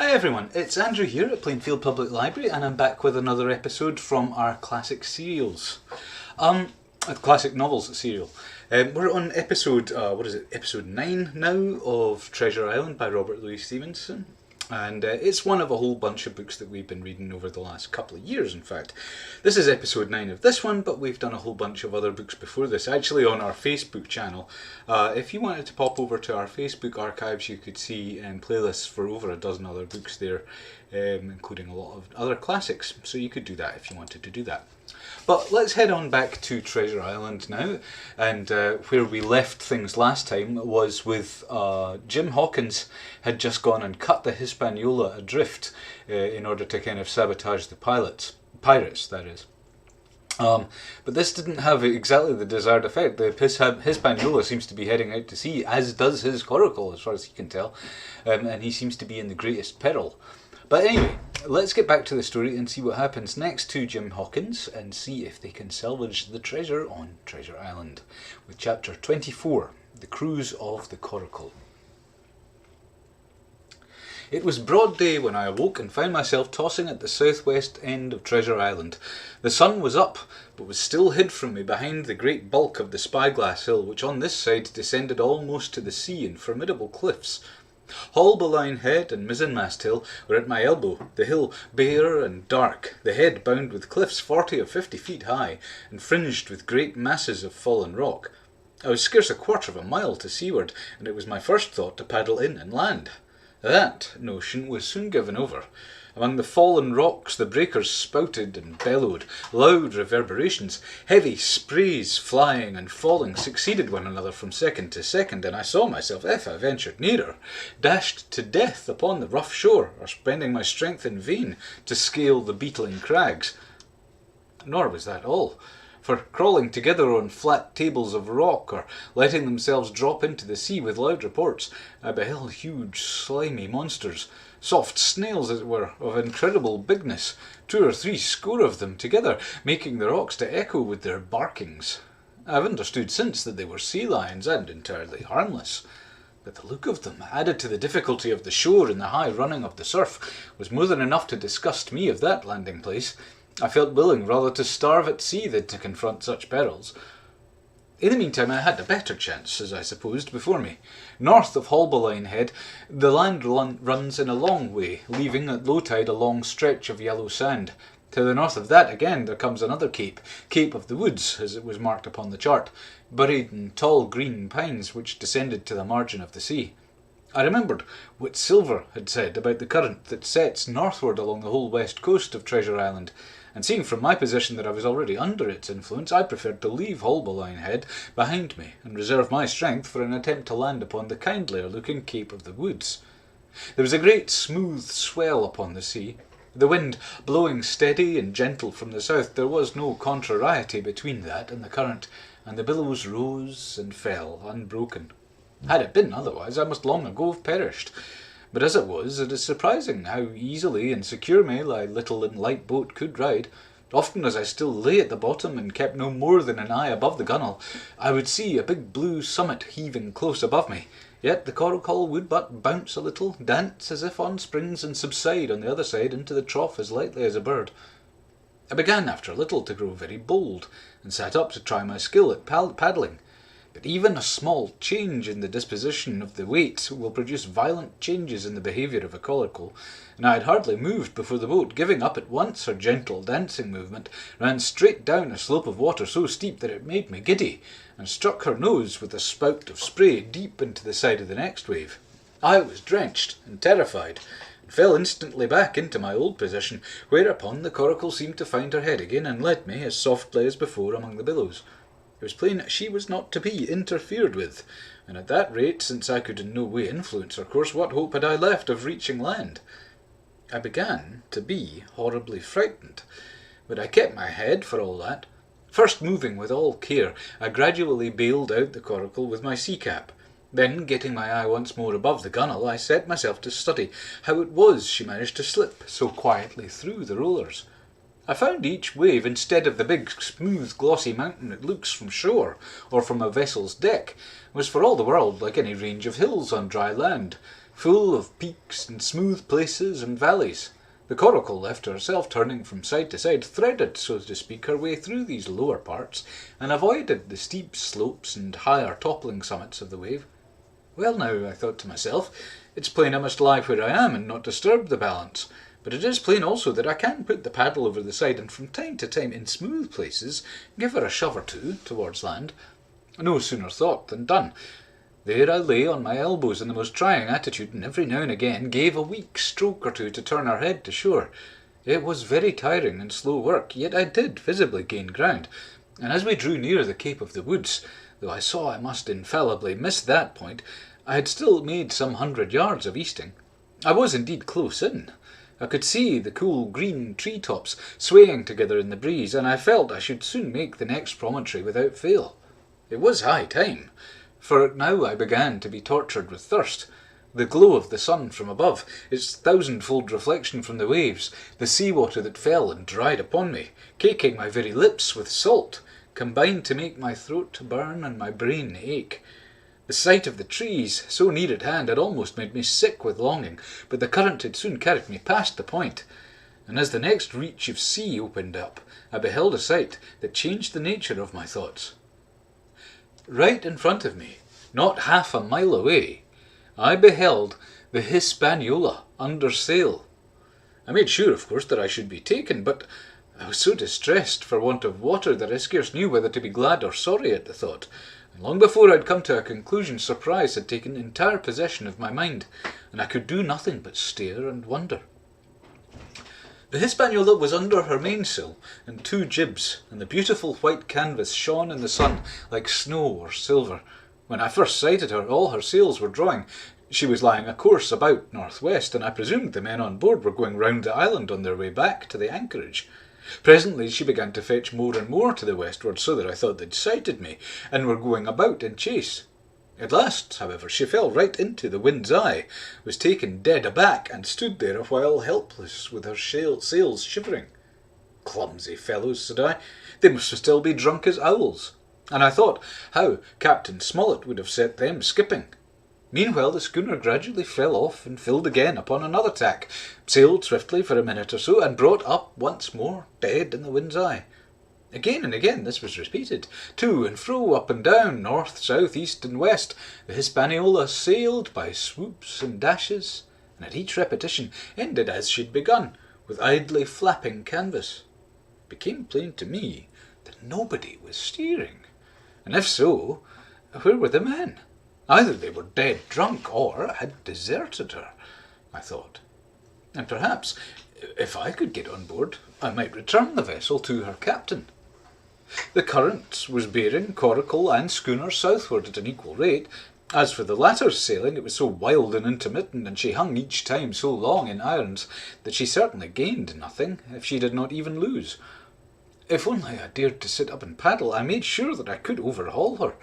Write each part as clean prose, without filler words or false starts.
Hi everyone, it's Andrew here at Plainfield Public Library and I'm back with another episode from our classic serials. Classic novels serial. We're on episode, episode 9 now of Treasure Island by Robert Louis Stevenson. And it's one of a whole bunch of books that we've been reading over the last couple of years, in fact. This is episode 9 of this one, but we've done a whole bunch of other books before this, actually on our Facebook channel. If you wanted to pop over to our Facebook archives, you could see playlists for over a dozen other books there, including a lot of other classics, so you could do that if you wanted to do that. But let's head on back to Treasure Island now, and where we left things last time was with Jim Hawkins had just gone and cut the Hispaniola adrift in order to kind of sabotage the pirates, that is. But this didn't have exactly the desired effect. The Hispaniola seems to be heading out to sea, as does his coracle, as far as he can tell, and he seems to be in the greatest peril. But anyway, let's get back to the story and see what happens next to Jim Hawkins and see if they can salvage the treasure on Treasure Island with chapter 24, The Cruise of the Coracle. It was broad day when I awoke and found myself tossing at the southwest end of Treasure Island. The sun was up, but was still hid from me behind the great bulk of the Spyglass Hill, which on this side descended almost to the sea in formidable cliffs. Haulbowline Head and Mizzenmast Hill were at my elbow, the hill bare and dark, the head bound with cliffs 40 or 50 feet high, and fringed with great masses of fallen rock. I was scarce a quarter of a mile to seaward, and it was my first thought to paddle in and land. That notion was soon given over. Among the fallen rocks the breakers spouted and bellowed, loud reverberations, heavy sprays flying and falling succeeded one another from second to second, and I saw myself, if I ventured nearer, dashed to death upon the rough shore, or spending my strength in vain to scale the beetling crags. Nor was that all, for crawling together on flat tables of rock, or letting themselves drop into the sea with loud reports, I beheld huge slimy monsters, soft snails as it were, of incredible bigness, 2 or 3 score of them together, making the rocks to echo with their barkings. I have understood since that they were sea lions, and entirely harmless. But the look of them, added to the difficulty of the shore and the high running of the surf, was more than enough to disgust me of that landing place. I felt willing rather to starve at sea than to confront such perils. In the meantime I had a better chance, as I supposed, before me. North of Haulbowline Head the land runs in a long way, leaving at low tide a long stretch of yellow sand. To the north of that again there comes another cape, Cape of the Woods, as it was marked upon the chart, buried in tall green pines which descended to the margin of the sea. I remembered what Silver had said about the current that sets northward along the whole west coast of Treasure Island, and seeing from my position that I was already under its influence, I preferred to leave Haulbowline Head behind me and reserve my strength for an attempt to land upon the kindlier looking Cape of the Woods. There was a great smooth swell upon the sea. The wind blowing steady and gentle from the south, there was no contrariety between that and the current, and the billows rose and fell unbroken. Had it been otherwise, I must long ago have perished. But as it was, it is surprising how easily and secure my little and light boat could ride. Often as I still lay at the bottom and kept no more than an eye above the gunwale, I would see a big blue summit heaving close above me. Yet the coracle would but bounce a little, dance as if on springs, and subside on the other side into the trough as lightly as a bird. I began after a little to grow very bold, and sat up to try my skill at paddling. But even a small change in the disposition of the weight will produce violent changes in the behaviour of a coracle, and I had hardly moved before the boat, giving up at once her gentle dancing movement, ran straight down a slope of water so steep that it made me giddy, and struck her nose with a spout of spray deep into the side of the next wave. I was drenched and terrified, and fell instantly back into my old position, whereupon the coracle seemed to find her head again, and led me as softly as before among the billows. It was plain she was not to be interfered with, and at that rate, since I could in no way influence her course, what hope had I left of reaching land? I began to be horribly frightened, but I kept my head for all that. First moving with all care, I gradually bailed out the coracle with my sea-cap. Then, getting my eye once more above the gunwale, I set myself to study how it was she managed to slip so quietly through the rollers. I found each wave, instead of the big, smooth, glossy mountain it looks from shore, or from a vessel's deck, was for all the world like any range of hills on dry land, full of peaks and smooth places and valleys. The coracle left herself turning from side to side, threaded, so to speak, her way through these lower parts, and avoided the steep slopes and higher toppling summits of the wave. Well now, I thought to myself, it's plain I must lie where I am and not disturb the balance, but it is plain also that I can put the paddle over the side and from time to time in smooth places give her a shove or two towards land. No sooner thought than done. There I lay on my elbows in the most trying attitude, and every now and again gave a weak stroke or two to turn her head to shore. It was very tiring and slow work, yet I did visibly gain ground, and as we drew near the Cape of the Woods, though I saw I must infallibly miss that point, I had still made some 100 yards of easting. I was indeed close in. I could see the cool green tree-tops swaying together in the breeze, and I felt I should soon make the next promontory without fail. It was high time, for now I began to be tortured with thirst. The glow of the sun from above, its thousandfold reflection from the waves, the sea-water that fell and dried upon me, caking my very lips with salt, combined to make my throat burn and my brain ache. The sight of the trees, so near at hand, had almost made me sick with longing, but the current had soon carried me past the point, and as the next reach of sea opened up, I beheld a sight that changed the nature of my thoughts. Right in front of me, not half a mile away, I beheld the Hispaniola under sail. I made sure, of course, that I should be taken, but I was so distressed for want of water that I scarce knew whether to be glad or sorry at the thought, and long before I had come to a conclusion, surprise had taken entire possession of my mind, and I could do nothing but stare and wonder. The Hispaniola was under her mainsail and 2 jibs, and the beautiful white canvas shone in the sun like snow or silver. When I first sighted her, all her sails were drawing. She was lying a course about northwest, and I presumed the men on board were going round the island on their way back to the anchorage. Presently she began to fetch more and more to the westward, so that I thought they'd sighted me, and were going about in chase. At last, however, she fell right into the wind's eye, was taken dead aback, and stood there a while helpless, with her sails shivering. Clumsy fellows, said I, they must still be drunk as owls, and I thought how Captain Smollett would have set them skipping. Meanwhile the schooner gradually fell off and filled again upon another tack, sailed swiftly for a minute or so, and brought up once more, dead in the wind's eye. Again and again this was repeated. To and fro, up and down, north, south, east and west, the Hispaniola sailed by swoops and dashes, and at each repetition ended as she'd begun, with idly flapping canvas. It became plain to me that nobody was steering, and if so, where were the men? Either they were dead drunk, or had deserted her, I thought. And perhaps, if I could get on board, I might return the vessel to her captain. The current was bearing coracle and schooner southward at an equal rate. As for the latter's sailing, it was so wild and intermittent, and she hung each time so long in irons, that she certainly gained nothing, if she did not even lose. If only I dared to sit up and paddle, I made sure that I could overhaul her.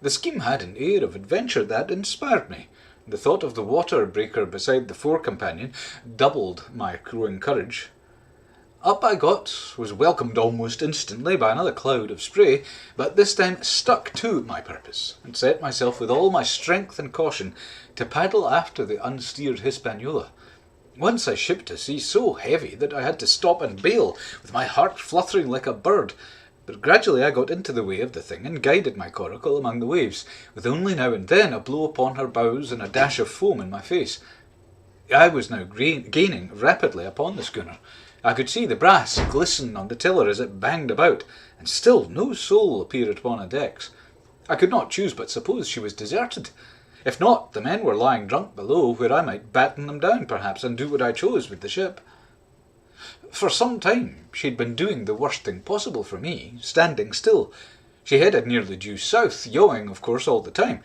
The scheme had an air of adventure that inspired me. The thought of the water breaker beside the fore companion doubled my growing courage. Up I got, was welcomed almost instantly by another cloud of spray, but this time stuck to my purpose, and set myself with all my strength and caution to paddle after the unsteered Hispaniola. Once I shipped a sea so heavy that I had to stop and bail, with my heart fluttering like a bird, but gradually I got into the way of the thing and guided my coracle among the waves, with only now and then a blow upon her bows and a dash of foam in my face. I was now gaining rapidly upon the schooner. I could see the brass glisten on the tiller as it banged about, and still no soul appeared upon the decks. I could not choose but suppose she was deserted. If not, the men were lying drunk below, where I might batten them down, perhaps, and do what I chose with the ship. For some time she had been doing the worst thing possible for me, standing still. She headed nearly due south, yawing, of course, all the time.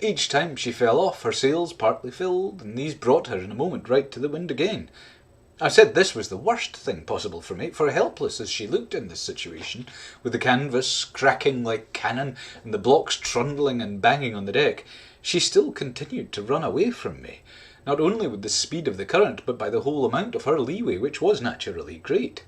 Each time she fell off, her sails partly filled, and these brought her in a moment right to the wind again. I said this was the worst thing possible for me, for helpless as she looked in this situation, with the canvas cracking like cannon and the blocks trundling and banging on the deck, she still continued to run away from me, not only with the speed of the current, but by the whole amount of her leeway, which was naturally great.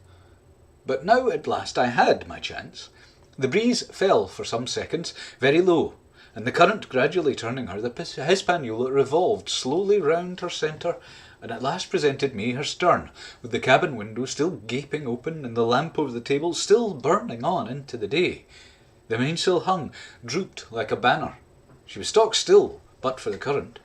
But now at last I had my chance. The breeze fell for some seconds, very low, and the current gradually turning her, the Hispaniola revolved slowly round her centre, and at last presented me her stern, with the cabin window still gaping open and the lamp over the table still burning on into the day. The mainsail hung, drooped like a banner. She was stock still, but for the current.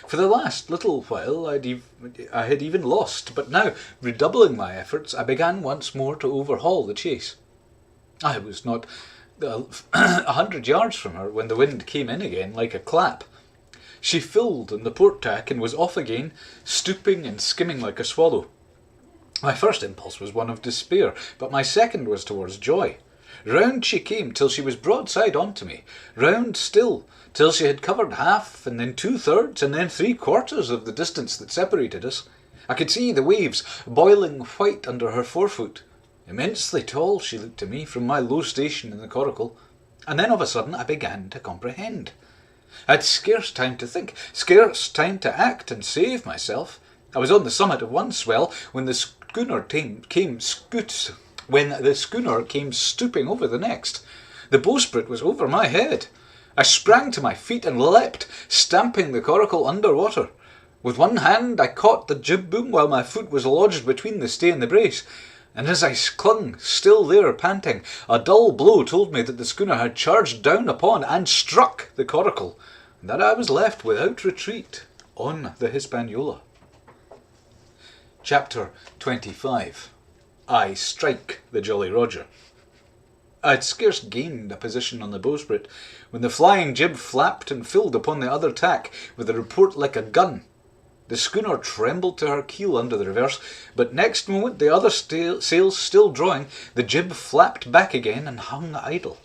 For the last little while I had even lost, but now, redoubling my efforts, I began once more to overhaul the chase. I was not 100 yards from her when the wind came in again like a clap. She filled on the port tack and was off again, stooping and skimming like a swallow. My first impulse was one of despair, but my second was towards joy. Round she came till she was broadside on to me, round still till she had covered half, and then 2/3, and then 3/4 of the distance that separated us. I could see the waves boiling white under her forefoot. Immensely tall she looked to me from my low station in the coracle, and then of a sudden I began to comprehend. I had scarce time to think, scarce time to act and save myself. I was on the summit of one swell when the schooner came stooping over the next. The bowsprit was over my head. I sprang to my feet and leapt, stamping the coracle under water. With one hand I caught the jib boom while my foot was lodged between the stay and the brace, and as I clung, still there panting, a dull blow told me that the schooner had charged down upon and struck the coracle, and that I was left without retreat on the Hispaniola. Chapter 25. I strike the Jolly Roger. I had scarce gained a position on the bowsprit when the flying jib flapped and filled upon the other tack with a report like a gun. The schooner trembled to her keel under the reverse, but next moment, the other sails still drawing, the jib flapped back again and hung idle.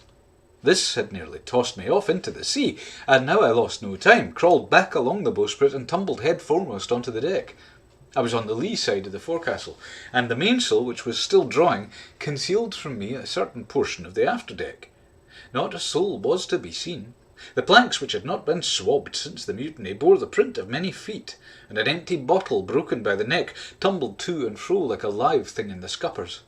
This had nearly tossed me off into the sea, and now I lost no time, crawled back along the bowsprit and tumbled head foremost onto the deck. I was on the lee side of the forecastle, and the mainsail, which was still drawing, concealed from me a certain portion of the afterdeck. Not a soul was to be seen. The planks, which had not been swabbed since the mutiny, bore the print of many feet, and an empty bottle broken by the neck tumbled to and fro like a live thing in the scuppers.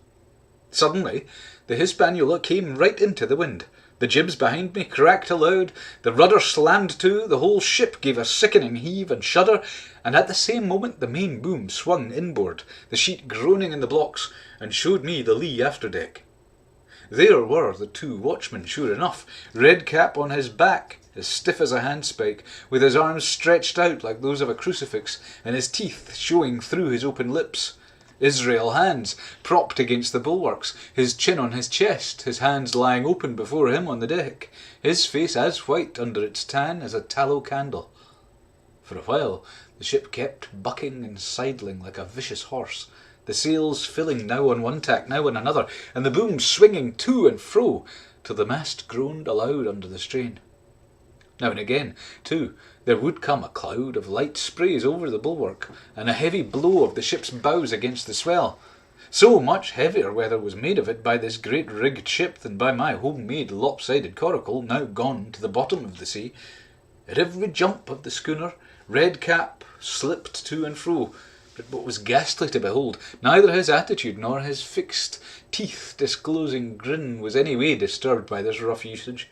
Suddenly the Hispaniola came right into the wind. The jibs behind me cracked aloud, the rudder slammed to, the whole ship gave a sickening heave and shudder, and at the same moment the main boom swung inboard, the sheet groaning in the blocks, and showed me the lee afterdeck. There were the two watchmen, sure enough, Redcap on his back, as stiff as a handspike, with his arms stretched out like those of a crucifix, and his teeth showing through his open lips. Israel Hands, propped against the bulwarks, his chin on his chest, his hands lying open before him on the deck, his face as white under its tan as a tallow candle. For a while the ship kept bucking and sidling like a vicious horse, the sails filling now on one tack, now on another, and the boom swinging to and fro, till the mast groaned aloud under the strain. Now and again, too, there would come a cloud of light sprays over the bulwark, and a heavy blow of the ship's bows against the swell. So much heavier weather was made of it by this great rigged ship than by my home-made lopsided coracle, now gone to the bottom of the sea. At every jump of the schooner, Redcap slipped to and fro, but what was ghastly to behold, neither his attitude nor his fixed, teeth-disclosing grin was any way disturbed by this rough usage.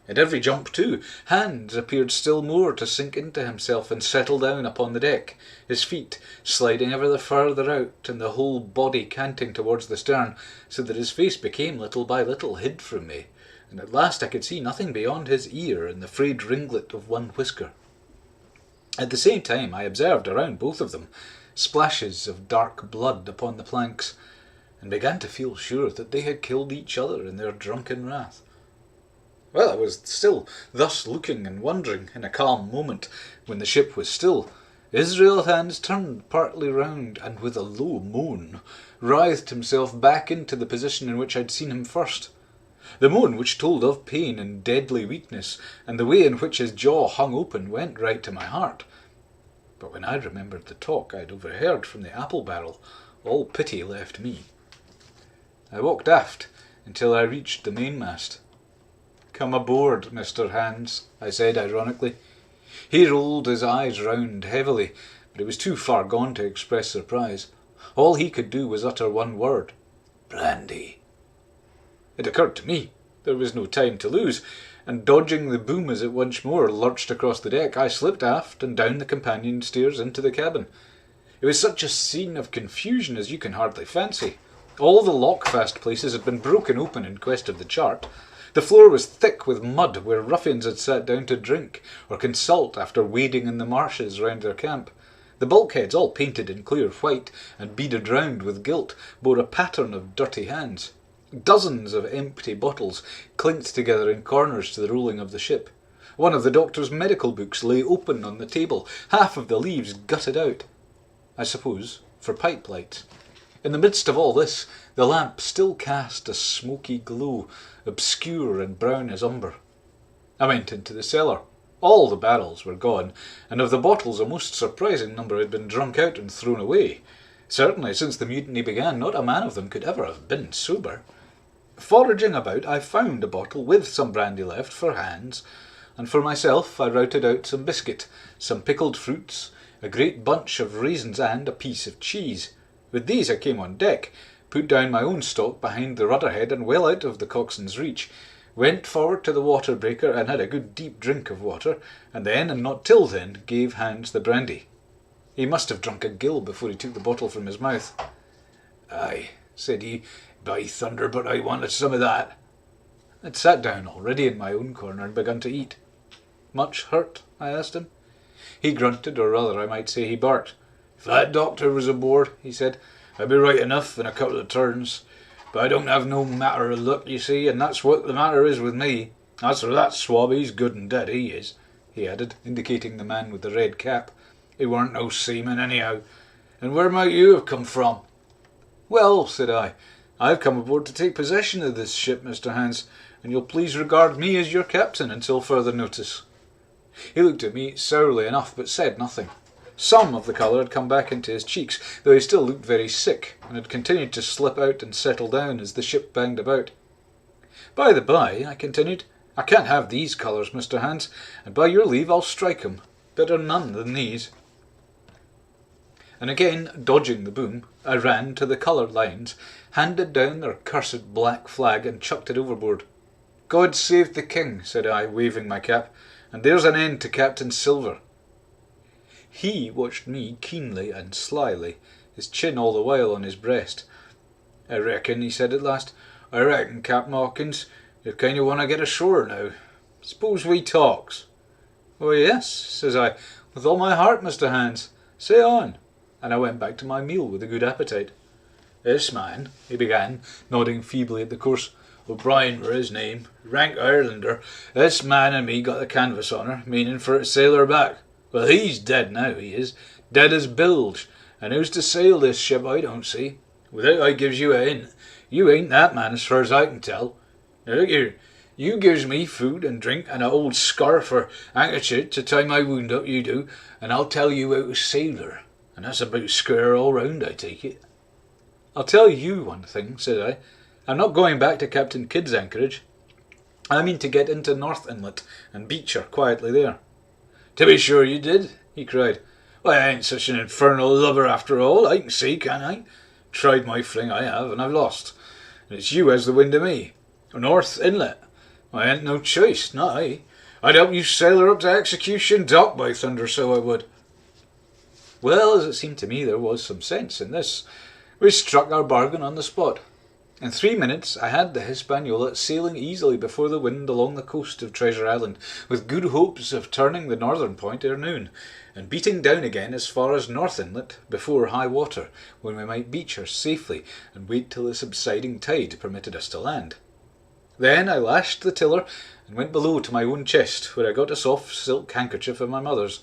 At every jump, too, Hands appeared still more to sink into himself and settle down upon the deck, his feet sliding ever the further out, and the whole body canting towards the stern, so that his face became little by little hid from me, and at last I could see nothing beyond his ear and the frayed ringlet of one whisker. At the same time I observed around both of them splashes of dark blood upon the planks, and began to feel sure that they had killed each other in their drunken wrath. Well, I was still thus looking and wondering in a calm moment, when the ship was still. Israel Hands turned partly round, and with a low moan writhed himself back into the position in which I'd seen him first. The moan, which told of pain and deadly weakness, and the way in which his jaw hung open, went right to my heart. But when I remembered the talk I'd overheard from the apple barrel, all pity left me. I walked aft until I reached the mainmast. "Come aboard, Mr. Hands," I said ironically. He rolled his eyes round heavily, but he was too far gone to express surprise. All he could do was utter one word: "Brandy." It occurred to me there was no time to lose, and dodging the boom as it once more lurched across the deck, I slipped aft and down the companion stairs into the cabin. It was such a scene of confusion as you can hardly fancy. All the lock-fast places had been broken open in quest of the chart. The floor was thick with mud where ruffians had sat down to drink or consult after wading in the marshes round their camp. The bulkheads, all painted in clear white and beaded round with gilt, bore a pattern of dirty hands. Dozens of empty bottles clinked together in corners to the rolling of the ship. One of the doctor's medical books lay open on the table, half of the leaves gutted out. I suppose for pipe lights. In the midst of all this, the lamp still cast a smoky glow, obscure and brown as umber. I went into the cellar. All the barrels were gone, and of the bottles a most surprising number had been drunk out and thrown away. Certainly, since the mutiny began, not a man of them could ever have been sober. Foraging about, I found a bottle with some brandy left for Hans, and for myself I routed out some biscuit, some pickled fruits, a great bunch of raisins and a piece of cheese. With these I came on deck, put down my own stock behind the rudder-head and well out of the coxswain's reach, went forward to the water breaker and had a good deep drink of water, and then, and not till then, gave Hans the brandy. He must have drunk a gill before he took the bottle from his mouth. "Aye," said he, "by thunder, but I wanted some of that." I'd sat down already in my own corner and begun to eat. "Much hurt?" I asked him. He grunted, or rather I might say he barked. "If that doctor was aboard," he said, "I'd be right enough in a couple of turns. But I don't have no matter of luck, you see, and that's what the matter is with me. As for that swab, he's good and dead, he is," he added, indicating the man with the red cap. "He weren't no seaman anyhow. And where might you have come from?" "Well," said I, "I've come aboard to take possession of this ship, Mr. Hans, and you'll please regard me as your captain until further notice." He looked at me sourly enough, but said nothing. Some of the colour had come back into his cheeks, though he still looked very sick, and had continued to slip out and settle down as the ship banged about. "By the by," I continued, "I can't have these colours, Mr. Hans, and by your leave I'll strike 'em. Better none than these." And again, dodging the boom, I ran to the colour lines, handed down their cursed black flag, and chucked it overboard. "God save the King," said I, waving my cap, "and there's an end to Captain Silver." He watched me keenly and slyly, his chin all the while on his breast. "I reckon," he said at last, "I reckon, Captain Hawkins, you kind of want to get ashore now. Suppose we talks?" "Oh yes," says I, "with all my heart, Mr. Hans. Say on." And I went back to my meal with a good appetite. "This man," he began, nodding feebly at the course, "O'Brien were his name, rank Irelander. This man and me got the canvas on her, meaning for to sail her back. Well, he's dead now, he is, dead as bilge, and who's to sail this ship I don't see. Without I gives you a hint, you ain't that man as far as I can tell. Now look here, you gives me food and drink and a old scarf or handkerchief to tie my wound up, you do, and I'll tell you how to sail her, and that's about square all round, I take it." "I'll tell you one thing," said I, "I'm not going back to Captain Kidd's anchorage. I mean to get into North Inlet and beach her quietly there." "To be sure you did," he cried. "Why, I ain't such an infernal lubber after all. I can see, can't I? Tried my fling, I have, and I've lost. And it's you as the wind of me. North Inlet. I ain't no choice, not I. I'd help you sail her up to Execution Dock, by thunder, so I would." Well, as it seemed to me, there was some sense in this. We struck our bargain on the spot. In 3 minutes I had the Hispaniola sailing easily before the wind along the coast of Treasure Island, with good hopes of turning the northern point ere noon, and beating down again as far as North Inlet before high water, when we might beach her safely and wait till the subsiding tide permitted us to land. Then I lashed the tiller and went below to my own chest, where I got a soft silk handkerchief of my mother's.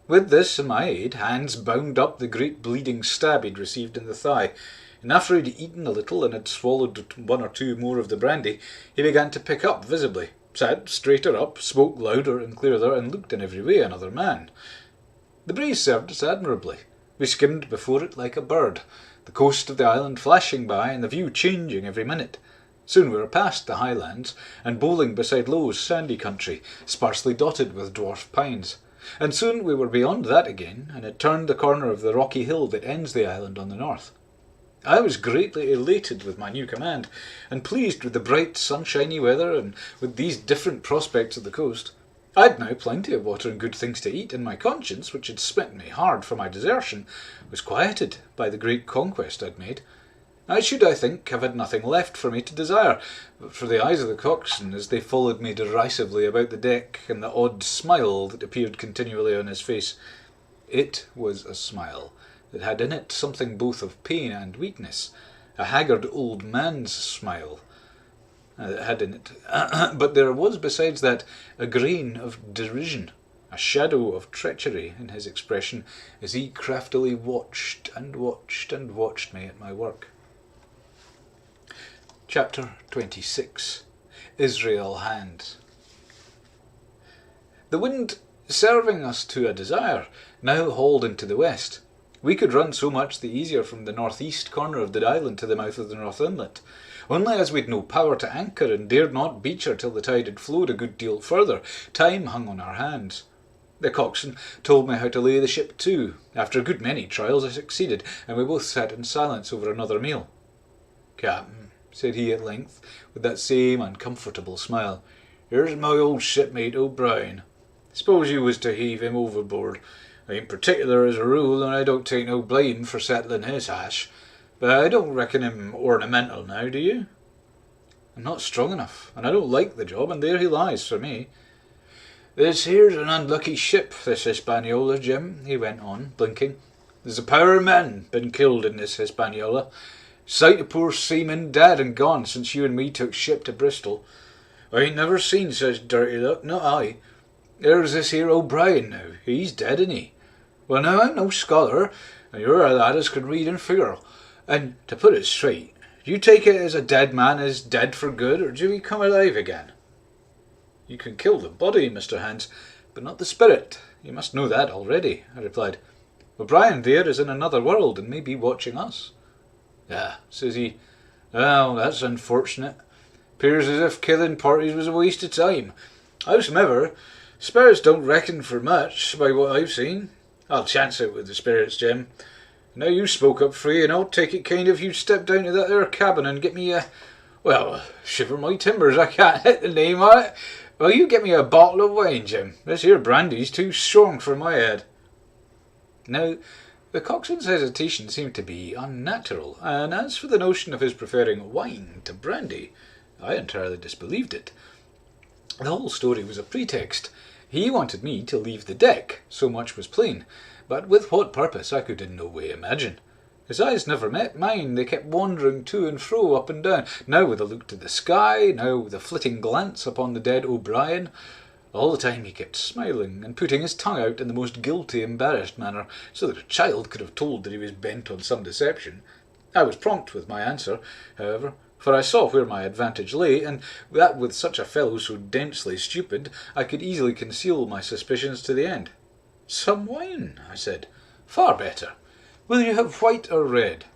With this and my aid, Hans bound up the great bleeding stab he'd received in the thigh, and after he'd eaten a little and had swallowed 1 or 2 more of the brandy, he began to pick up visibly, sat straighter up, spoke louder and clearer, and looked in every way another man. The breeze served us admirably. We skimmed before it like a bird, the coast of the island flashing by and the view changing every minute. Soon we were past the highlands and bowling beside low sandy country, sparsely dotted with dwarf pines. And soon we were beyond that again, and had turned the corner of the rocky hill that ends the island on the north. I was greatly elated with my new command, and pleased with the bright, sunshiny weather and with these different prospects of the coast. I had now plenty of water and good things to eat, and my conscience, which had smitten me hard for my desertion, was quieted by the great conquest I'd made. I should, I think, have had nothing left for me to desire, but for the eyes of the coxswain as they followed me derisively about the deck, and the odd smile that appeared continually on his face. It was a smile that had in it something both of pain and weakness, a haggard old man's smile that had in it, but there was besides that a grain of derision, a shadow of treachery in his expression as he craftily watched and watched and watched me at my work. Chapter 26. Israel Hands. The wind, serving us to a desire, now hauled into the west. We could run so much the easier from the north-east corner of the island to the mouth of the North Inlet. Only as we'd no power to anchor and dared not beach her till the tide had flowed a good deal further, time hung on our hands. The coxswain told me how to lay the ship to. After a good many trials I succeeded, and we both sat in silence over another meal. "Captain," said he at length, with that same uncomfortable smile, "here's my old shipmate O'Brien. Suppose you was to heave him overboard. I ain't particular as a rule, and I don't take no blame for settling his hash, but I don't reckon him ornamental now, do you?" "I'm not strong enough, and I don't like the job, and there he lies for me." "This here's an unlucky ship, this Hispaniola, Jim," he went on, blinking. "There's a power of men been killed in this Hispaniola. Sight of poor seamen dead and gone since you and me took ship to Bristol. I ain't never seen such dirty luck, not I. There's this here O'Brien now, he's dead, ain't he? Well, now, I'm no scholar, and you're a lad as can read and figure, and, to put it straight, do you take it as a dead man is dead for good, or do he come alive again?" "You can kill the body, Mr. Hans, but not the spirit. You must know that already," I replied. "O'Brien there is in another world, and may be watching us." "Ah," says he, "well, that's unfortunate. 'Pears as if killing parties was a waste of time. Howsomever, spirits don't reckon for much, by what I've seen. I'll chance it with the spirits, Jim. Now you spoke up free, and I'll take it kind of you step down to that there cabin and get me well, shiver my timbers, I can't hit the name on it. Well, you get me a bottle of wine, Jim. This here brandy's too strong for my head." Now, the coxswain's hesitation seemed to be unnatural, and as for the notion of his preferring wine to brandy, I entirely disbelieved it. The whole story was a pretext. He wanted me to leave the deck, so much was plain, but with what purpose I could in no way imagine. His eyes never met mine, they kept wandering to and fro, up and down, now with a look to the sky, now with a flitting glance upon the dead O'Brien. All the time he kept smiling, and putting his tongue out in the most guilty, embarrassed manner, so that a child could have told that he was bent on some deception. I was prompt with my answer, however, for I saw where my advantage lay, and that with such a fellow so densely stupid, I could easily conceal my suspicions to the end. "Some wine," I said. "Far better. Will you have white or red?"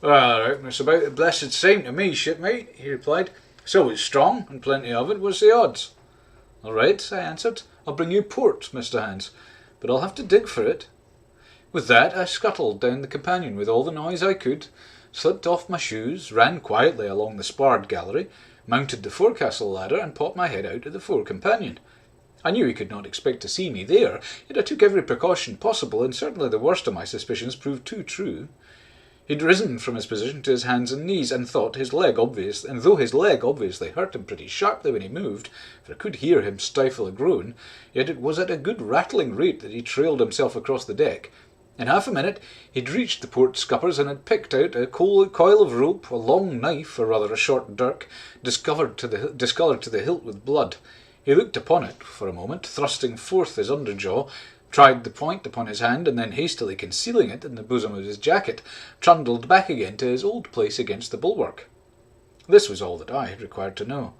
"Well, I reckon it's about the blessed same to me, shipmate," he replied. "So it's strong, and plenty of it. What's the odds?" "All right," I answered. "I'll bring you port, Mr. Hans, but I'll have to dig for it." With that I scuttled down the companion with all the noise I could, slipped off my shoes, ran quietly along the sparred gallery, mounted the forecastle ladder, and popped my head out of the fore companion. I knew he could not expect to see me there, yet I took every precaution possible, and certainly the worst of my suspicions proved too true. He'd risen from his position to his hands and knees, and though his leg obviously hurt him pretty sharply when he moved, for I could hear him stifle a groan, yet it was at a good rattling rate that he trailed himself across the deck. In half a minute he'd reached the port scuppers and had picked out a coil of rope, a long knife, or rather a short dirk, discoloured to the hilt with blood. He looked upon it for a moment, thrusting forth his underjaw, tried the point upon his hand, and then hastily concealing it in the bosom of his jacket, trundled back again to his old place against the bulwark. This was all that I had required to know.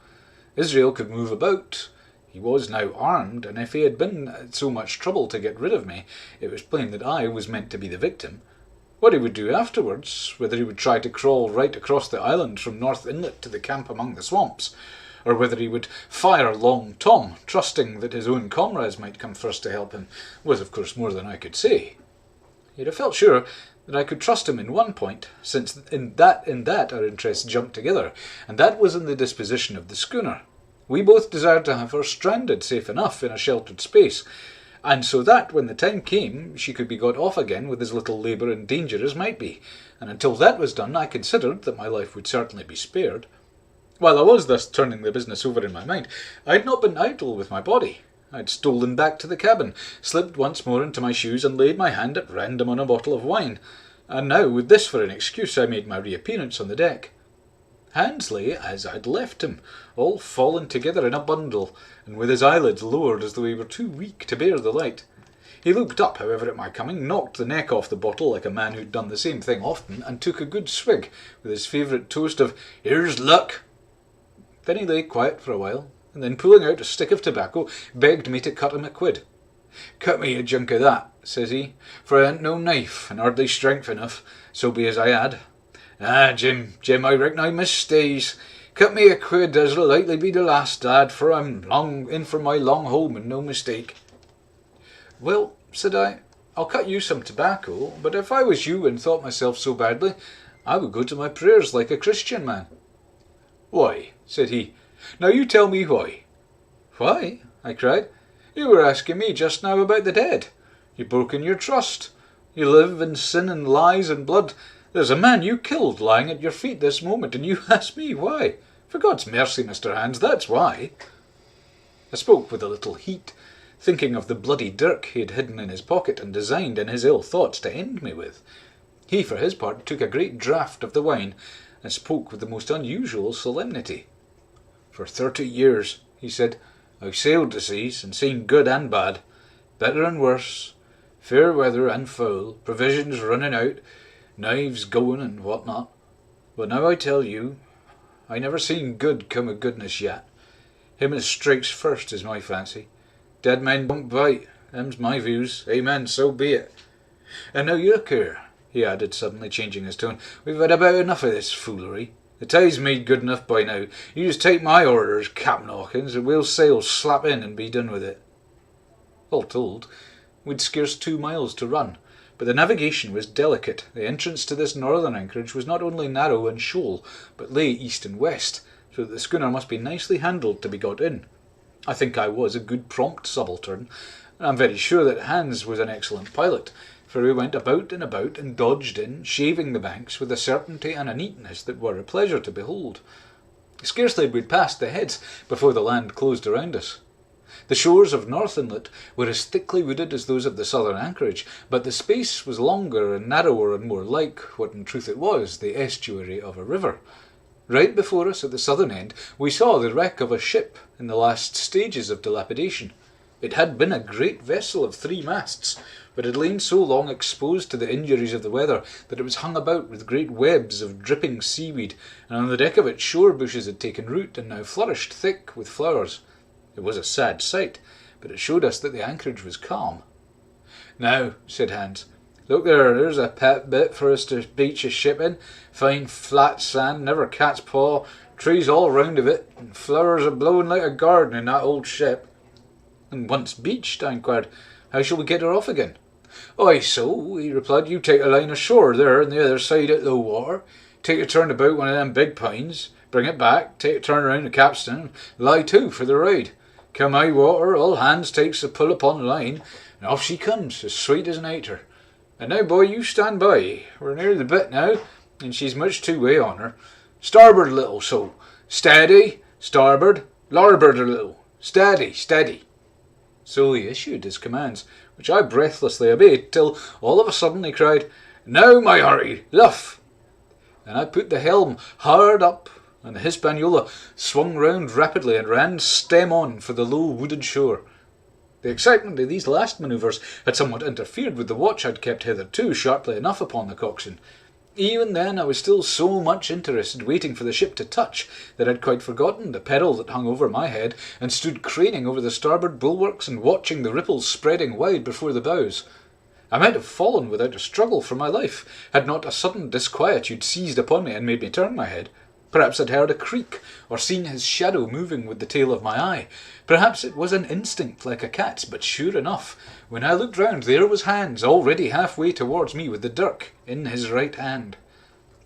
Israel could move about. He was now armed, and if he had been at so much trouble to get rid of me, it was plain that I was meant to be the victim. What he would do afterwards, whether he would try to crawl right across the island from North Inlet to the camp among the swamps, or whether he would fire Long Tom, trusting that his own comrades might come first to help him, was of course more than I could say. Yet I felt sure that I could trust him in one point, since in that our interests jumped together, and that was in the disposition of the schooner. We both desired to have her stranded safe enough in a sheltered space, and so that, when the time came, she could be got off again with as little labour and danger as might be, and until that was done I considered that my life would certainly be spared. While I was thus turning the business over in my mind, I had not been idle with my body. I had stolen back to the cabin, slipped once more into my shoes, and laid my hand at random on a bottle of wine, and now, with this for an excuse, I made my reappearance on the deck. Hans lay as I'd left him, all fallen together in a bundle, and with his eyelids lowered as though he were too weak to bear the light. He looked up, however, at my coming, knocked the neck off the bottle like a man who'd done the same thing often, and took a good swig, with his favourite toast of "Here's luck." Then he lay quiet for a while, and then pulling out a stick of tobacco, begged me to cut him a quid. "Cut me a junk of that," says he, "for I ain't no knife, and hardly strength enough, so be as I had. Ah, Jim, I reckon I misstays. Cut me a quid as'll likely be the last, lad, for I'm long in for my long home, and no mistake." "Well," said I, "I'll cut you some tobacco, but if I was you and thought myself so badly, I would go to my prayers like a Christian man." "Why?" said he. "Now you tell me why." "Why?" I cried. "You were asking me just now about the dead. You've broken your trust. You live in sin and lies and blood. There's a man you killed lying at your feet this moment, and you ask me why. For God's mercy, Mr. Hans, that's why." I spoke with a little heat, thinking of the bloody dirk he had hidden in his pocket and designed in his ill thoughts to end me with. He, for his part, took a great draught of the wine, and spoke with the most unusual solemnity. "For 30 years, he said, "I've sailed the seas, and seen good and bad, better and worse, fair weather and foul, provisions running out, knives going and what not. But now I tell you, I never seen good come of goodness yet. Him as strikes first is my fancy. Dead men don't bite, them's my views. Amen, so be it. And now you look here," he added, suddenly changing his tone, "we've had about enough of this foolery. The tide's made good enough by now. You just take my orders, Captain Hawkins, and we'll sail slap in and be done with it." All told, we'd scarce 2 miles to run, but the navigation was delicate. The entrance to this northern anchorage was not only narrow and shoal, but lay east and west, so that the schooner must be nicely handled to be got in. I think I was a good prompt subaltern, and I'm very sure that Hans was an excellent pilot, for we went about and dodged in, shaving the banks with a certainty and a neatness that were a pleasure to behold. Scarcely had we passed the heads before the land closed around us. The shores of North Inlet were as thickly wooded as those of the southern anchorage, but the space was longer and narrower and more like, what in truth it was, the estuary of a river. Right before us at the southern end we saw the wreck of a ship in the last stages of dilapidation. It had been a great vessel of 3 masts, but had lain so long exposed to the injuries of the weather that it was hung about with great webs of dripping seaweed, and on the deck of it shore bushes had taken root and now flourished thick with flowers. It was a sad sight, but it showed us that the anchorage was calm. "Now," said Hans, "look there's a pet bit for us to beach a ship in. Fine flat sand, never cat's paw, trees all round of it, and flowers a-blowing like a garden in that old ship." "And once beached," I inquired, "how shall we get her off again?" "Why, so," he replied, "you take a line ashore there on the other side at low water, take a turn about one of them big pines, bring it back, take a turn round the capstan, and lie to for the ride. Come high water, all hands takes a pull upon the line, and off she comes, as sweet as nature. And now, boy, you stand by. We're near the bit now, and she's much too way on her. Starboard a little, so. Steady, starboard, larboard a little. Steady, steady." So he issued his commands, which I breathlessly obeyed, till all of a sudden he cried, "Now, my hearty, luff!" And I put the helm hard up, and the Hispaniola swung round rapidly and ran stem on for the low wooded shore. The excitement of these last manoeuvres had somewhat interfered with the watch I'd kept hitherto sharply enough upon the coxswain. Even then I was still so much interested waiting for the ship to touch that I'd quite forgotten the peril that hung over my head, and stood craning over the starboard bulwarks and watching the ripples spreading wide before the bows. I might have fallen without a struggle for my life, had not a sudden disquietude seized upon me and made me turn my head. Perhaps I'd heard a creak, or seen his shadow moving with the tail of my eye. Perhaps it was an instinct like a cat's, but sure enough, when I looked round, there was Hans, already halfway towards me with the dirk in his right hand.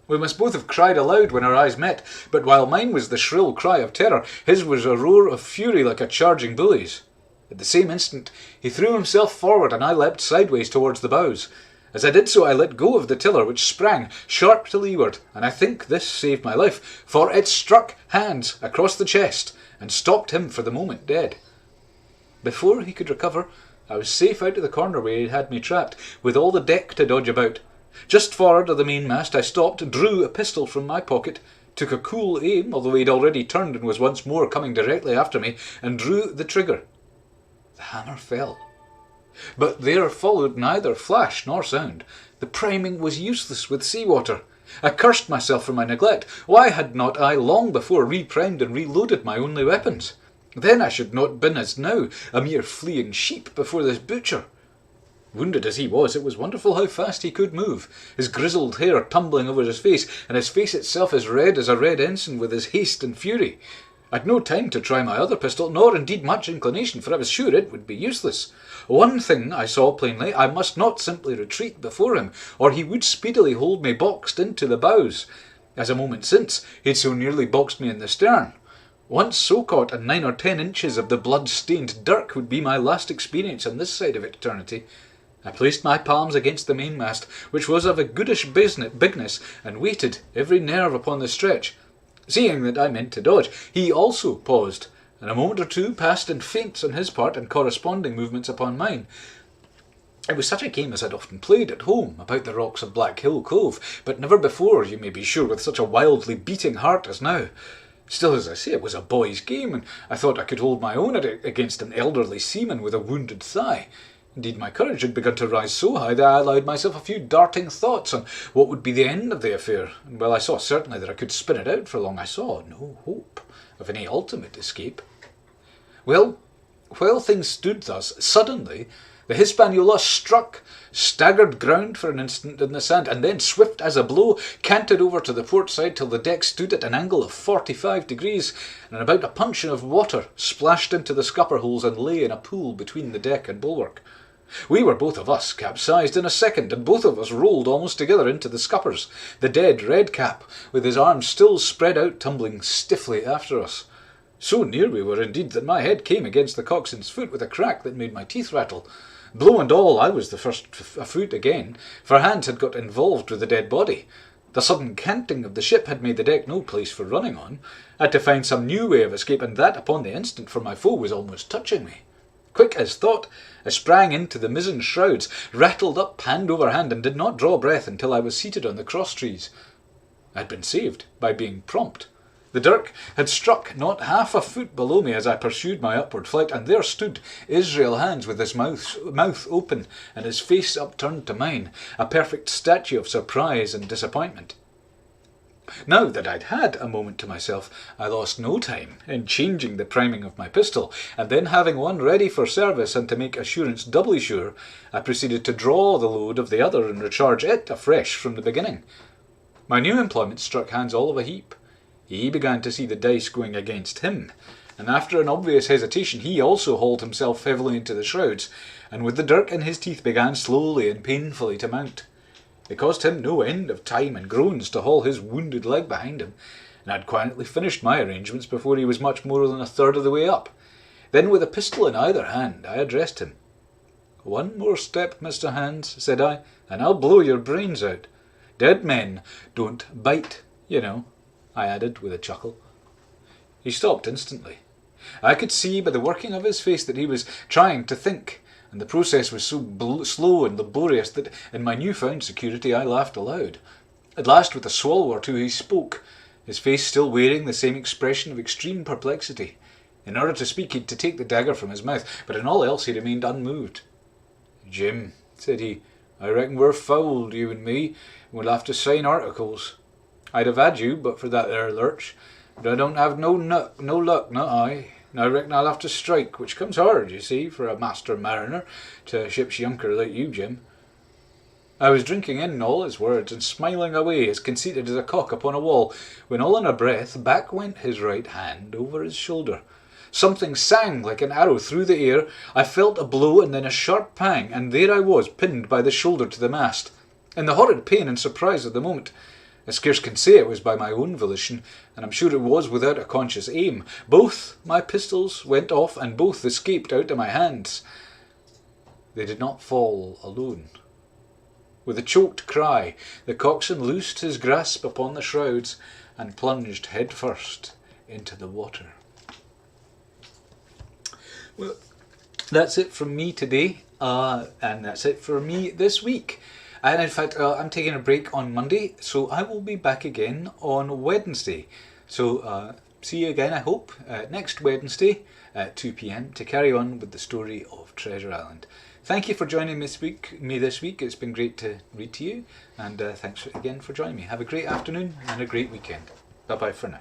We must both have cried aloud when our eyes met, but while mine was the shrill cry of terror, his was a roar of fury like a charging bully's. At the same instant, he threw himself forward and I leapt sideways towards the bows. As I did so, I let go of the tiller, which sprang sharp to leeward, and I think this saved my life, for it struck Hans across the chest and stopped him for the moment dead. Before he could recover, I was safe out of the corner where he had me trapped, with all the deck to dodge about. Just forward of the mainmast I stopped, drew a pistol from my pocket, took a cool aim, although he had already turned and was once more coming directly after me, and drew the trigger. The hammer fell. But there followed neither flash nor sound. The priming was useless with sea-water. I cursed myself for my neglect. Why had not I long before reprimed and reloaded my only weapons? Then I should not been as now, a mere fleeing sheep before this butcher. Wounded as he was, it was wonderful how fast he could move, his grizzled hair tumbling over his face, and his face itself as red as a red ensign with his haste and fury. I'd no time to try my other pistol, nor indeed much inclination, for I was sure it would be useless. One thing I saw plainly, I must not simply retreat before him, or he would speedily hold me boxed into the bows, as a moment since he had so nearly boxed me in the stern. Once so caught, and 9 or 10 inches of the blood-stained dirk would be my last experience on this side of eternity. I placed my palms against the mainmast, which was of a goodish bigness, and waited, every nerve upon the stretch. Seeing that I meant to dodge, he also paused, and a moment or two passed in feints on his part and corresponding movements upon mine. It was such a game as I'd often played at home about the rocks of Black Hill Cove, but never before, you may be sure, with such a wildly beating heart as now. Still, as I say, it was a boy's game, and I thought I could hold my own against an elderly seaman with a wounded thigh. Indeed, my courage had begun to rise so high that I allowed myself a few darting thoughts on what would be the end of the affair, and while I saw certainly that I could spin it out for long, I saw no hope of any ultimate escape. Well, while things stood thus, suddenly the Hispaniola struck, staggered ground for an instant in the sand, and then, swift as a blow, canted over to the port side till the deck stood at an angle of 45 degrees, and about a puncheon of water splashed into the scupper holes and lay in a pool between the deck and bulwark. We were both of us capsized in a second, and both of us rolled almost together into the scuppers, the dead Red Cap, with his arms still spread out, tumbling stiffly after us. So near we were indeed that my head came against the coxswain's foot with a crack that made my teeth rattle. Blow and all, I was the first afoot again, for Hans had got involved with the dead body. The sudden canting of the ship had made the deck no place for running on. I had to find some new way of escape, and that upon the instant, for my foe was almost touching me. Quick as thought, I sprang into the mizzen shrouds, rattled up hand over hand, and did not draw breath until I was seated on the cross-trees. I had been saved by being prompt. The dirk had struck not half a foot below me as I pursued my upward flight, and there stood Israel Hans with his mouth open and his face upturned to mine, a perfect statue of surprise and disappointment. Now that I'd had a moment to myself, I lost no time in changing the priming of my pistol, and then having one ready for service and to make assurance doubly sure, I proceeded to draw the load of the other and recharge it afresh from the beginning. My new employment struck Hans all of a heap. He began to see the dice going against him, and after an obvious hesitation he also hauled himself heavily into the shrouds, and with the dirk in his teeth began slowly and painfully to mount. It cost him no end of time and groans to haul his wounded leg behind him, and I had quietly finished my arrangements before he was much more than a third of the way up. Then, with a pistol in either hand, I addressed him. "One more step, Mr. Hans," said I, "and I'll blow your brains out. Dead men don't bite, you know," I added with a chuckle. He stopped instantly. I could see by the working of his face that he was trying to think, and the process was so slow and laborious that in my new-found security I laughed aloud. At last, with a swallow or two, he spoke, his face still wearing the same expression of extreme perplexity. In order to speak, he had to take the dagger from his mouth, but in all else he remained unmoved. "Jim," said he, "I reckon we're fouled, you and me, and we'll have to sign articles. I'd have had you, but for that there lurch, but I don't have no luck, not I. And I reckon I'll have to strike, which comes hard, you see, for a master mariner, to a ship's younker like you, Jim." I was drinking in all his words and smiling away as conceited as a cock upon a wall, when all in a breath back went his right hand over his shoulder. Something sang like an arrow through the air. I felt a blow and then a sharp pang, and there I was, pinned by the shoulder to the mast. In the horrid pain and surprise of the moment, I scarce can say it was by my own volition, and I'm sure it was without a conscious aim. Both my pistols went off, and both escaped out of my hands. They did not fall alone. With a choked cry, the coxswain loosed his grasp upon the shrouds and plunged head first into the water. Well, that's it from me today, and that's it for me this week. And in fact, I'm taking a break on Monday, so I will be back again on Wednesday. So see you again, I hope, next Wednesday at 2 p.m. to carry on with the story of Treasure Island. Thank you for joining me this week. It's been great to read to you, and thanks again for joining me. Have a great afternoon and a great weekend. Bye bye for now.